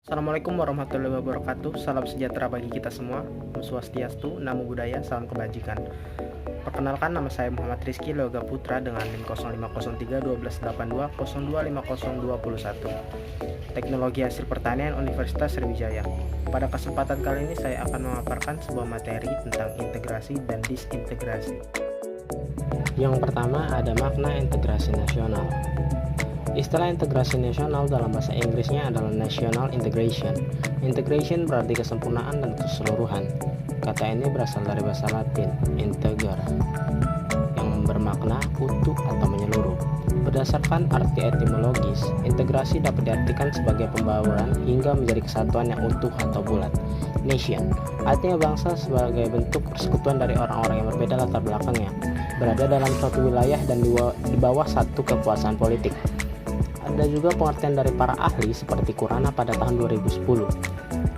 Assalamualaikum warahmatullahi wabarakatuh. Salam sejahtera bagi kita semua. Om Swastiastu, Namo Buddhaya, salam kebajikan. Perkenalkan, nama saya Muhammad Rizky Loga Putra dengan NIM 0503 1282 025021. Teknologi hasil pertanian Universitas Sriwijaya. Pada kesempatan kali ini saya akan memaparkan sebuah materi tentang integrasi dan disintegrasi. Yang pertama ada makna integrasi nasional. Istilah integrasi nasional dalam bahasa Inggrisnya adalah national integration. Integration berarti kesempurnaan dan keseluruhan. Kata ini berasal dari bahasa Latin, integer, yang bermakna utuh atau menyeluruh. Berdasarkan arti etimologis, integrasi dapat diartikan sebagai pembauran hingga menjadi kesatuan yang utuh atau bulat. Nation, artinya bangsa sebagai bentuk persekutuan dari orang-orang yang berbeda latar belakangnya, berada dalam suatu wilayah dan di bawah satu kekuasaan politik. Ada juga pengertian dari para ahli seperti Kurana pada tahun 2010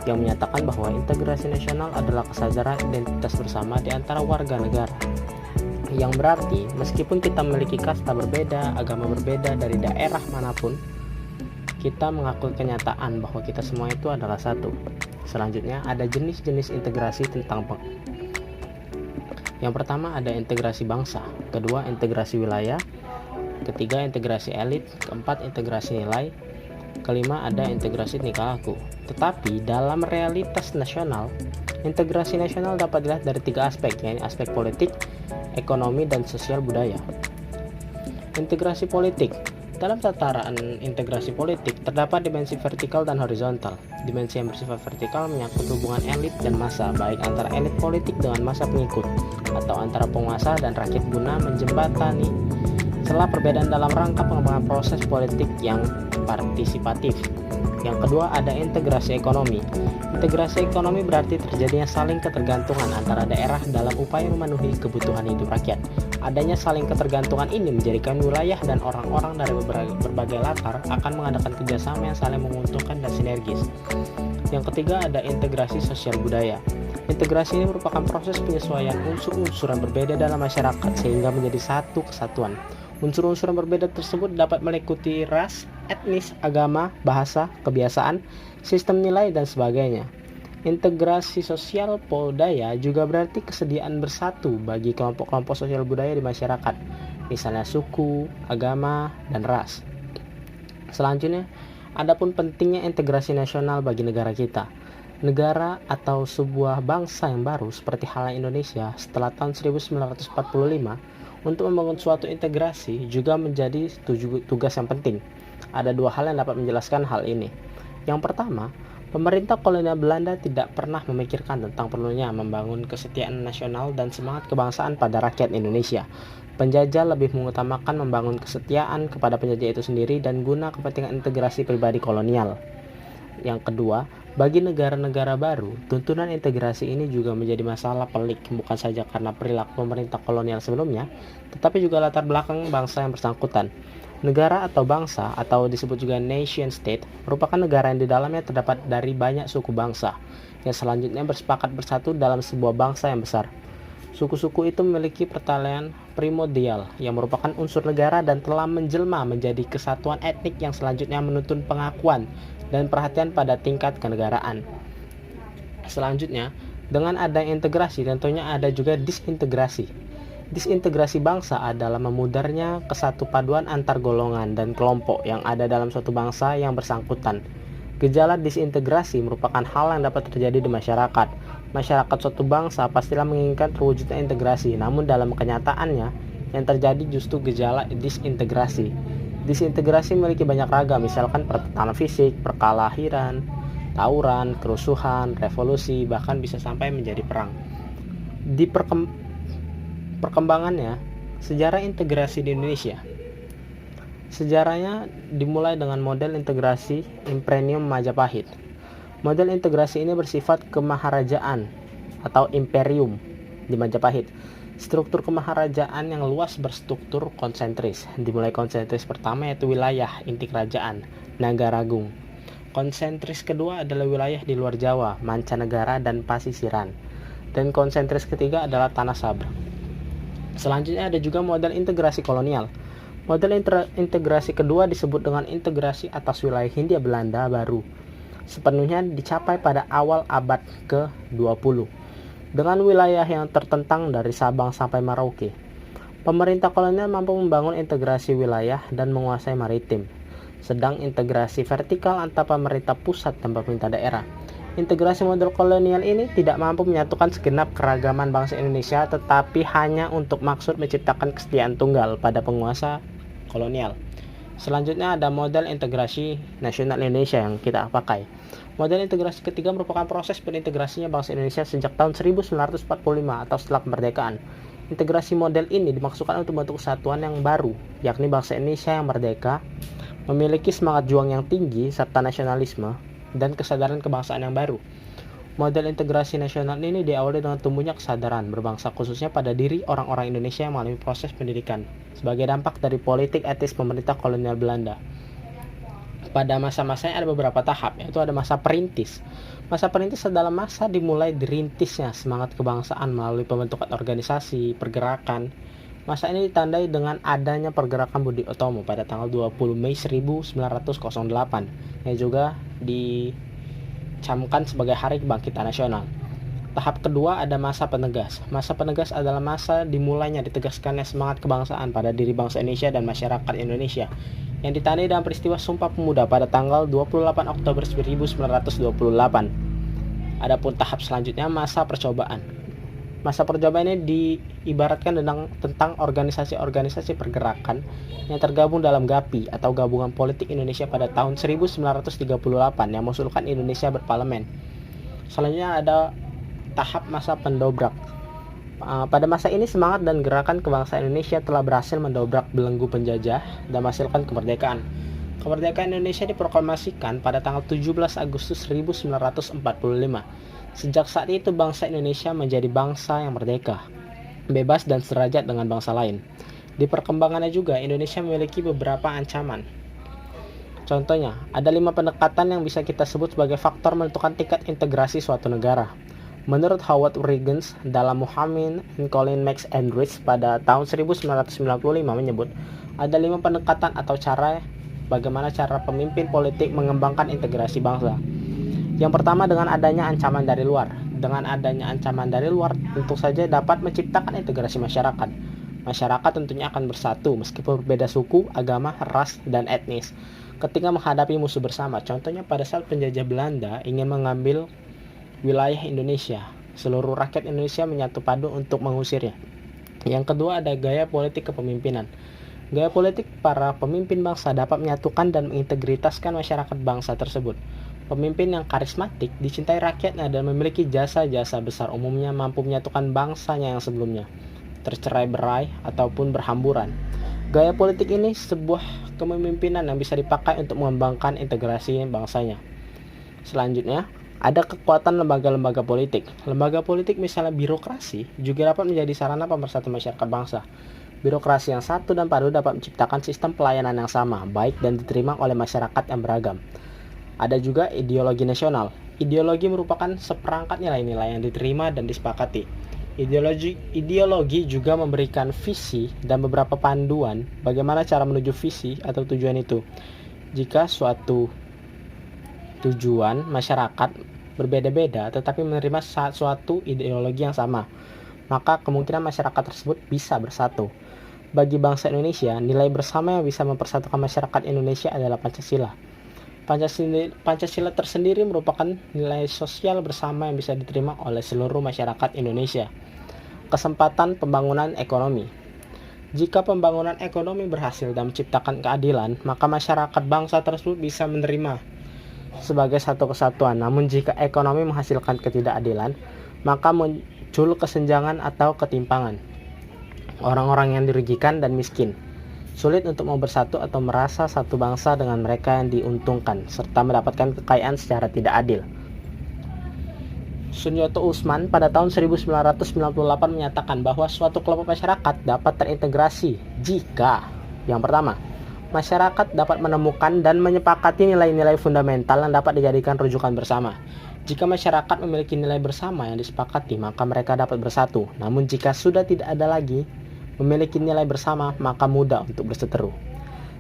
yang menyatakan bahwa integrasi nasional adalah kesadaran identitas bersama di antara warga negara, yang berarti meskipun kita memiliki kasta berbeda, agama berbeda dari daerah manapun, kita mengakui kenyataan bahwa kita semua itu adalah satu. Selanjutnya ada jenis-jenis integrasi tentang yang pertama ada integrasi bangsa, kedua integrasi wilayah, ketiga integrasi elit, keempat integrasi nilai, kelima ada integrasi tingkah laku. Tetapi dalam realitas nasional, integrasi nasional dapat dilihat dari tiga aspek, yaitu aspek politik, ekonomi, dan sosial budaya. Integrasi politik. Dalam tataran integrasi politik terdapat dimensi vertikal dan horizontal. Dimensi yang bersifat vertikal menyangkut hubungan elit dan massa, baik antara elit politik dengan massa pengikut, atau antara penguasa dan rakyat guna menjembatani celah perbedaan dalam rangka pengembangan proses politik yang partisipatif. Yang kedua ada integrasi ekonomi. Integrasi ekonomi berarti terjadinya saling ketergantungan antara daerah dalam upaya memenuhi kebutuhan hidup rakyat. Adanya saling ketergantungan ini menjadikan wilayah dan orang-orang dari berbagai latar akan mengadakan kerjasama yang saling menguntungkan dan sinergis. Yang ketiga ada integrasi sosial budaya. Integrasi ini merupakan proses penyesuaian unsur-unsur yang berbeda dalam masyarakat sehingga menjadi satu kesatuan. Unsur-unsur yang berbeda tersebut dapat meliputi ras, etnis, agama, bahasa, kebiasaan, sistem nilai, dan sebagainya. Integrasi sosial budaya juga berarti kesediaan bersatu bagi kelompok-kelompok sosial budaya di masyarakat, misalnya suku, agama, dan ras. Selanjutnya, adapun pentingnya integrasi nasional bagi negara kita. Negara atau sebuah bangsa yang baru seperti halnya Indonesia setelah tahun 1945 untuk membangun suatu integrasi juga menjadi tugas yang penting. Ada dua hal yang dapat menjelaskan hal ini. Yang pertama, pemerintah kolonial Belanda tidak pernah memikirkan tentang perlunya membangun kesetiaan nasional dan semangat kebangsaan pada rakyat Indonesia. Penjajah lebih mengutamakan membangun kesetiaan kepada penjajah itu sendiri dan guna kepentingan integrasi pribadi kolonial. Yang kedua, bagi negara-negara baru, tuntunan integrasi ini juga menjadi masalah pelik, bukan saja karena perilaku pemerintah kolonial sebelumnya, tetapi juga latar belakang bangsa yang bersangkutan. Negara atau bangsa, atau disebut juga nation state, merupakan negara yang di dalamnya terdapat dari banyak suku bangsa, yang selanjutnya bersepakat bersatu dalam sebuah bangsa yang besar. Suku-suku itu memiliki pertalian primordial yang merupakan unsur negara dan telah menjelma menjadi kesatuan etnik yang selanjutnya menuntun pengakuan dan perhatian pada tingkat kenegaraan. Selanjutnya, dengan adanya integrasi tentunya ada juga disintegrasi. Disintegrasi bangsa adalah memudarnya kesatu paduan antar golongan dan kelompok yang ada dalam suatu bangsa yang bersangkutan. Gejala disintegrasi merupakan hal yang dapat terjadi di masyarakat. Masyarakat suatu bangsa pastilah menginginkan terwujudnya integrasi, namun dalam kenyataannya yang terjadi justru gejala disintegrasi. Disintegrasi memiliki banyak ragam, misalkan pertentangan fisik, perkelahian, tawuran, kerusuhan, revolusi, bahkan bisa sampai menjadi perang. Di perkembangannya, sejarah integrasi di Indonesia. Sejarahnya dimulai dengan model integrasi Imperium Majapahit. Model integrasi ini bersifat kemaharajaan atau imperium di Majapahit. Struktur kemaharajaan yang luas berstruktur konsentris. Dimulai konsentris pertama yaitu wilayah inti kerajaan, Nagaragung. Konsentris kedua adalah wilayah di luar Jawa, mancanegara, dan pasisiran. Dan konsentris ketiga adalah tanah Sabrang. Selanjutnya ada juga model integrasi kolonial. Model integrasi kedua disebut dengan integrasi atas wilayah Hindia Belanda baru. sepenuhnya dicapai pada awal abad ke-20 dengan wilayah yang tertentang dari Sabang sampai Merauke. Pemerintah kolonial mampu membangun integrasi wilayah dan menguasai maritim, sedang integrasi vertikal antara pemerintah pusat dan pemerintah daerah. Integrasi model kolonial ini tidak mampu menyatukan segenap keragaman bangsa Indonesia, tetapi hanya untuk maksud menciptakan kesetiaan tunggal pada penguasa kolonial. Selanjutnya ada model integrasi nasional Indonesia yang kita pakai. Model integrasi ketiga merupakan proses berintegrasinya bangsa Indonesia sejak tahun 1945 atau setelah kemerdekaan. Integrasi model ini dimaksudkan untuk membentuk kesatuan yang baru, yakni bangsa Indonesia yang merdeka, memiliki semangat juang yang tinggi serta nasionalisme dan kesadaran kebangsaan yang baru. Model integrasi nasional ini diawali dengan tumbuhnya kesadaran berbangsa khususnya pada diri orang-orang Indonesia yang mengalami proses pendidikan sebagai dampak dari politik etis pemerintah kolonial Belanda. Pada masa-masanya ada beberapa tahap, yaitu ada masa perintis. Masa perintis adalah masa dimulai dirintisnya semangat kebangsaan melalui pembentukan organisasi, pergerakan. Masa ini ditandai dengan adanya pergerakan Budi Utomo pada tanggal 20 Mei 1908 yang juga dicamkan sebagai Hari Kebangkitan Nasional. Tahap kedua ada masa penegas. Masa penegas adalah masa dimulainya ditegaskannya semangat kebangsaan pada diri bangsa Indonesia dan masyarakat Indonesia yang ditandai dalam peristiwa Sumpah Pemuda pada tanggal 28 Oktober 1928. Adapun tahap selanjutnya masa percobaan. Masa percobaan ini diibaratkan tentang organisasi-organisasi pergerakan yang tergabung dalam GAPI atau Gabungan Politik Indonesia pada tahun 1938 yang mengusulkan Indonesia berparlemen. Selanjutnya ada tahap masa pendobrak. Pada masa ini semangat dan gerakan kebangsaan Indonesia telah berhasil mendobrak belenggu penjajah dan menghasilkan kemerdekaan. Kemerdekaan Indonesia diproklamasikan pada tanggal 17 Agustus 1945. Sejak saat itu bangsa Indonesia menjadi bangsa yang merdeka, bebas dan sederajat dengan bangsa lain. Di perkembangannya juga Indonesia memiliki beberapa ancaman. Contohnya, ada 5 pendekatan yang bisa kita sebut sebagai faktor menentukan tingkat integrasi suatu negara. Menurut Howard Riggins dalam Muhammad and Colin Max Andrews pada tahun 1995 menyebut ada 5 pendekatan atau cara bagaimana cara pemimpin politik mengembangkan integrasi bangsa. Yang pertama dengan adanya ancaman dari luar. Dengan adanya ancaman dari luar tentu saja dapat menciptakan integrasi masyarakat. Masyarakat tentunya akan bersatu meskipun berbeda suku, agama, ras, dan etnis. Ketika menghadapi musuh bersama, contohnya pada saat penjajah Belanda ingin mengambil wilayah Indonesia, seluruh rakyat Indonesia menyatu padu untuk mengusirnya. Yang kedua ada gaya politik kepemimpinan. Gaya politik para pemimpin bangsa dapat menyatukan dan mengintegritaskan masyarakat bangsa tersebut. Pemimpin yang karismatik dicintai rakyatnya dan memiliki jasa-jasa besar umumnya mampu menyatukan bangsanya yang sebelumnya tercerai-berai ataupun berhamburan. Gaya politik ini sebuah kepemimpinan yang bisa dipakai untuk mengembangkan integrasi bangsanya. Selanjutnya ada kekuatan lembaga-lembaga politik. Lembaga politik misalnya birokrasi juga dapat menjadi sarana pemersatuan masyarakat bangsa. Birokrasi yang satu dan padu dapat menciptakan sistem pelayanan yang sama, baik dan diterima oleh masyarakat yang beragam. Ada juga ideologi nasional. Ideologi merupakan seperangkat nilai-nilai yang diterima dan disepakati. Ideologi juga memberikan visi dan beberapa panduan bagaimana cara menuju visi atau tujuan itu. Jika suatu tujuan masyarakat berbeda-beda tetapi menerima suatu ideologi yang sama, maka kemungkinan masyarakat tersebut bisa bersatu. Bagi bangsa Indonesia, nilai bersama yang bisa mempersatukan masyarakat Indonesia adalah Pancasila. Pancasila tersendiri merupakan nilai sosial bersama yang bisa diterima oleh seluruh masyarakat Indonesia. Kesempatan pembangunan ekonomi. Jika pembangunan ekonomi berhasil dan menciptakan keadilan, maka masyarakat bangsa tersebut bisa menerima sebagai satu kesatuan. Namun jika ekonomi menghasilkan ketidakadilan, maka muncul kesenjangan atau ketimpangan. Orang-orang yang dirugikan dan miskin sulit untuk mau bersatu atau merasa satu bangsa dengan mereka yang diuntungkan serta mendapatkan kekayaan secara tidak adil. Sunyoto Usman pada tahun 1998 menyatakan bahwa suatu kelompok masyarakat dapat terintegrasi jika yang pertama, masyarakat dapat menemukan dan menyepakati nilai-nilai fundamental yang dapat dijadikan rujukan bersama. Jika masyarakat memiliki nilai bersama yang disepakati, maka mereka dapat bersatu. Namun jika sudah tidak ada lagi memiliki nilai bersama, maka mudah untuk berseteru.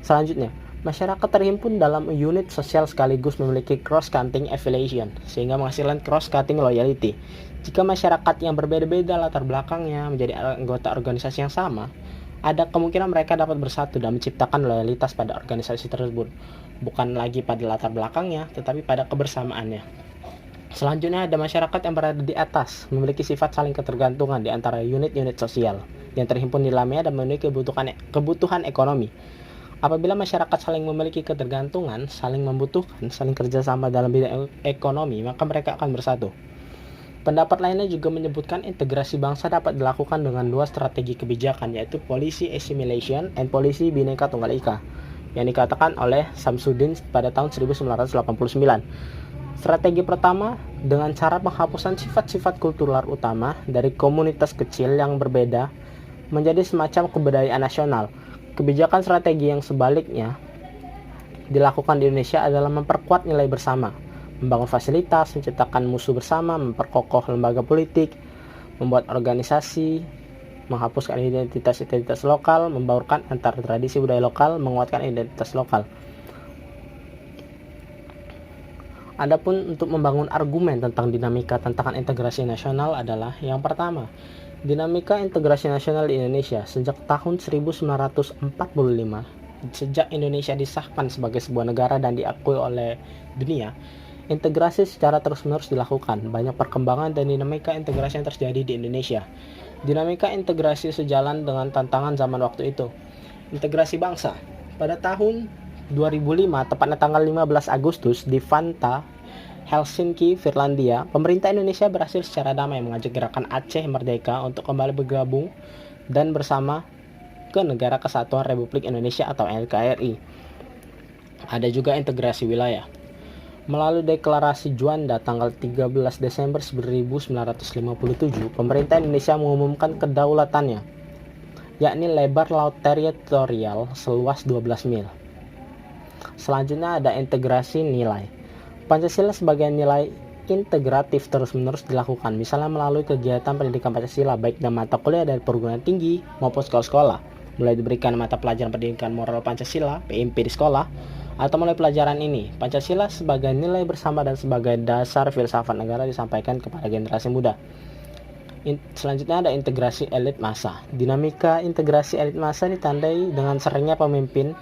Selanjutnya, Masyarakat terhimpun dalam unit sosial sekaligus memiliki cross-cutting affiliation, sehingga menghasilkan cross-cutting loyalty. Jika masyarakat yang berbeda-beda latar belakangnya menjadi anggota organisasi yang sama, ada kemungkinan mereka dapat bersatu dan menciptakan loyalitas pada organisasi tersebut, bukan lagi pada latar belakangnya, tetapi pada kebersamaannya. Selanjutnya ada masyarakat yang berada di atas, memiliki sifat saling ketergantungan di antara unit-unit sosial yang terhimpun di dalamnya dan memiliki kebutuhan ekonomi. Apabila masyarakat saling memiliki ketergantungan, saling membutuhkan, saling kerjasama dalam bidang ekonomi, maka mereka akan bersatu. Pendapat lainnya juga menyebutkan integrasi bangsa dapat dilakukan dengan dua strategi kebijakan, yaitu policy assimilation and policy Bhinneka Tunggal Ika, yang dikatakan oleh Samsudin pada tahun 1989. Strategi pertama, dengan cara penghapusan sifat-sifat kultural utama dari komunitas kecil yang berbeda menjadi semacam kebudayaan nasional. Kebijakan strategi yang sebaliknya dilakukan di Indonesia adalah memperkuat nilai bersama, membangun fasilitas, menciptakan musuh bersama, memperkokoh lembaga politik, membuat organisasi, menghapuskan identitas lokal, membaurkan antar tradisi budaya lokal, menguatkan identitas lokal. Adapun untuk membangun argumen tentang dinamika tantangan integrasi nasional adalah yang pertama, dinamika integrasi nasional di Indonesia sejak tahun 1945, sejak Indonesia disahkan sebagai sebuah negara dan diakui oleh dunia, integrasi secara terus-menerus dilakukan. Banyak perkembangan dan dinamika integrasi yang terjadi di Indonesia. Dinamika integrasi sejalan dengan tantangan zaman waktu itu. Integrasi bangsa. Pada tahun 2005, tepatnya tanggal 15 Agustus di Vantaa, Helsinki, Finlandia, pemerintah Indonesia berhasil secara damai mengajak gerakan Aceh Merdeka untuk kembali bergabung dan bersama ke Negara Kesatuan Republik Indonesia atau NKRI. Ada juga integrasi wilayah. Melalui deklarasi Juanda tanggal 13 Desember 1957, pemerintah Indonesia mengumumkan kedaulatannya, yakni lebar laut teritorial seluas 12 mil. Selanjutnya ada integrasi nilai. Pancasila sebagai nilai integratif terus-menerus dilakukan, misalnya melalui kegiatan pendidikan Pancasila baik dalam mata kuliah dari perguruan tinggi maupun sekolah-sekolah, mulai diberikan mata pelajaran pendidikan moral Pancasila (PMP) di sekolah, atau mulai pelajaran ini Pancasila sebagai nilai bersama dan sebagai dasar filsafat negara disampaikan kepada generasi muda. Selanjutnya ada integrasi elit massa. Dinamika integrasi elit massa ditandai dengan seringnya pemimpin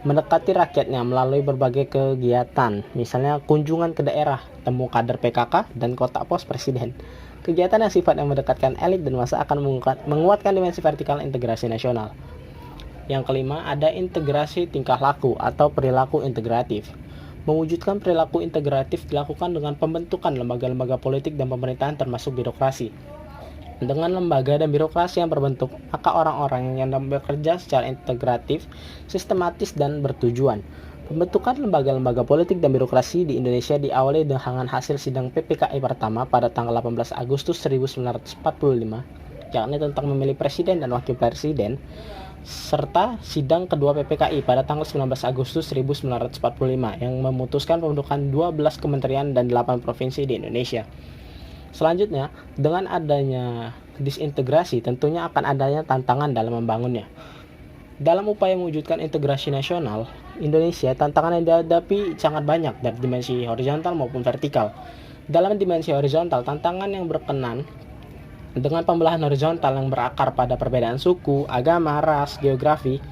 mendekati rakyatnya melalui berbagai kegiatan, misalnya kunjungan ke daerah, temu kader PKK, dan kotak pos presiden. Kegiatan yang sifatnya mendekatkan elit dan massa akan menguatkan dimensi vertikal integrasi nasional. Yang kelima, ada integrasi tingkah laku atau perilaku integratif. Mewujudkan perilaku integratif dilakukan dengan pembentukan lembaga-lembaga politik dan pemerintahan termasuk birokrasi. Dengan lembaga dan birokrasi yang berbentuk, maka orang-orang yang bekerja secara integratif, sistematis, dan bertujuan. Pembentukan lembaga-lembaga politik dan birokrasi di Indonesia diawali dengan hasil sidang PPKI pertama pada tanggal 18 Agustus 1945, yakni tentang memilih presiden dan wakil presiden, serta sidang kedua PPKI pada tanggal 19 Agustus 1945 yang memutuskan pembentukan 12 kementerian dan 8 provinsi di Indonesia. Selanjutnya, dengan adanya disintegrasi, tentunya akan adanya tantangan dalam membangunnya. Dalam upaya mewujudkan integrasi nasional, Indonesia tantangan yang dihadapi sangat banyak dari dimensi horizontal maupun vertikal. Dalam dimensi horizontal, tantangan yang berkenan dengan pembelahan horizontal yang berakar pada perbedaan suku, agama, ras, geografi.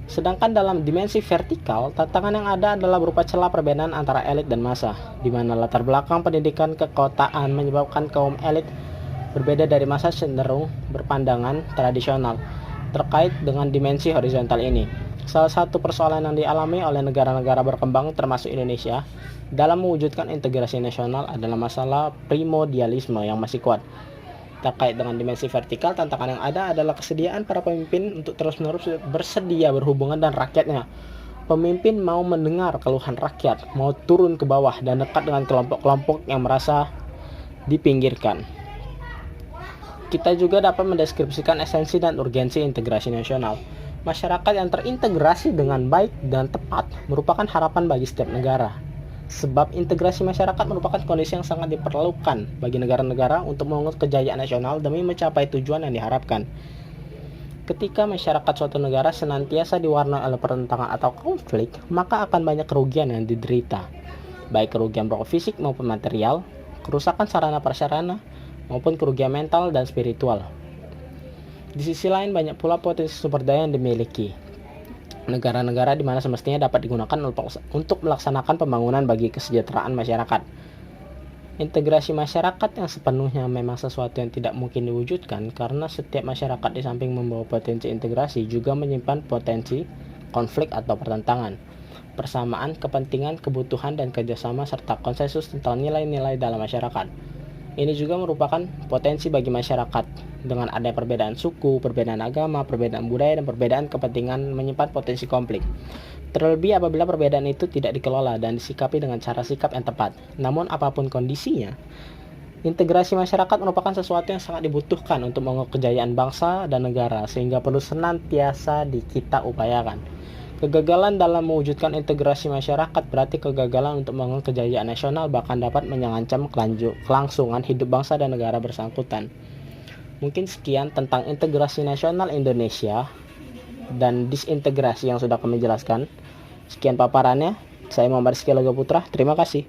Sedangkan dalam dimensi vertikal, tantangan yang ada adalah berupa celah perbedaan antara elit dan massa, di mana latar belakang pendidikan kekotaan menyebabkan kaum elit berbeda dari massa cenderung berpandangan tradisional terkait dengan dimensi horizontal ini. Salah satu persoalan yang dialami oleh negara-negara berkembang termasuk Indonesia dalam mewujudkan integrasi nasional adalah masalah primordialisme yang masih kuat. Terkait dengan dimensi vertikal, tantangan yang ada adalah kesediaan para pemimpin untuk terus-menerus bersedia berhubungan dengan rakyatnya. Pemimpin mau mendengar keluhan rakyat, mau turun ke bawah dan dekat dengan kelompok-kelompok yang merasa dipinggirkan. Kita juga dapat mendeskripsikan esensi dan urgensi integrasi nasional. Masyarakat yang terintegrasi dengan baik dan tepat merupakan harapan bagi setiap negara. Sebab integrasi masyarakat merupakan kondisi yang sangat diperlukan bagi negara-negara untuk mengurus kejayaan nasional demi mencapai tujuan yang diharapkan. Ketika masyarakat suatu negara senantiasa diwarnai oleh pertentangan atau konflik, maka akan banyak kerugian yang diderita, baik kerugian berupa fisik maupun material, kerusakan sarana prasarana, maupun kerugian mental dan spiritual. Di sisi lain, banyak pula potensi sumber daya yang dimiliki negara-negara di mana semestinya dapat digunakan untuk melaksanakan pembangunan bagi kesejahteraan masyarakat. Integrasi masyarakat yang sepenuhnya memang sesuatu yang tidak mungkin diwujudkan, karena setiap masyarakat di samping membawa potensi integrasi juga menyimpan potensi konflik atau pertentangan, persamaan kepentingan, kebutuhan, dan kerjasama serta konsensus tentang nilai-nilai dalam masyarakat. Ini juga merupakan potensi bagi masyarakat dengan adanya perbedaan suku, perbedaan agama, perbedaan budaya, dan perbedaan kepentingan menyimpan potensi konflik. Terlebih apabila perbedaan itu tidak dikelola dan disikapi dengan cara sikap yang tepat. Namun apapun kondisinya, integrasi masyarakat merupakan sesuatu yang sangat dibutuhkan untuk membangun kejayaan bangsa dan negara, sehingga perlu senantiasa kita upayakan. Kegagalan dalam mewujudkan integrasi masyarakat berarti kegagalan untuk membangun kejayaan nasional, bahkan dapat mengancam kelangsungan hidup bangsa dan negara bersangkutan. Mungkin sekian tentang integrasi nasional Indonesia dan disintegrasi yang sudah kami jelaskan. Sekian paparannya. Saya Muhammad Rizky Loga Putra. Terima kasih.